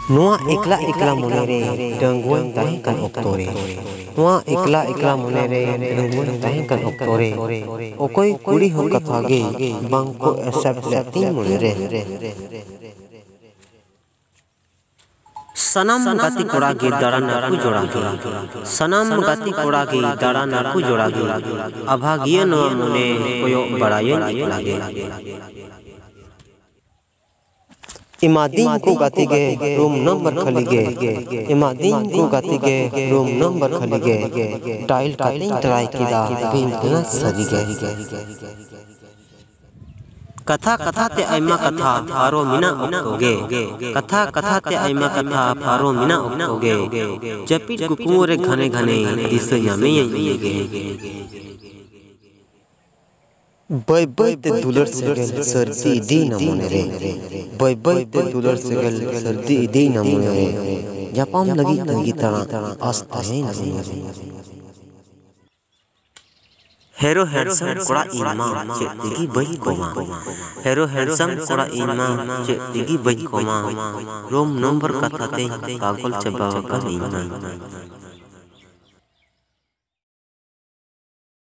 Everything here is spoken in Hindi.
नुआ एकला एकला मोने रे डंगुन ताहे कन ओक्तोरे नुआ एकला एकला मोने रे डंगुन ताहे कन ओक्तोरे ओकोई कुड़ी हो कथागे बांको एक्सेप्ट लेती मोने रे सनम गाती कोड़ा गे दाड़ा नाकु जोड़ा गे सनम गाती कोड़ा गे दाड़ा नाकु जोड़ा गे अभागिया नो मोने कोयो बड़ायन इतलागे इमादीन को गाती गे रूम नंबर खली गे इमादीन को गाती गे रूम नंबर खली गे डायल काटिंग ट्राई किदा बिन ना सरी गे कथा कथा ते आइमा कथा फारो मिना ओक्तोगे कथा कथा ते आइमा कथा फारो मिना ओक्तोगे जपिट कुकुरे घने घने दिस यामे येगे बाय बाय ते दुलर सेगल सर्दी दी नमोने रे बाय बाय ते दुलर सेगल सर्दी दी नमोने रे यापाम लगी तंगी तना आस्ता है नमोने रे हेरो हैंडसम कोड़ा इनमा चेतिगी बई कोमा हेरो हैंडसम कोड़ा इनमा चेतिगी बई कोमा रोम नंबर कथा ते पागल चबावा का इनमा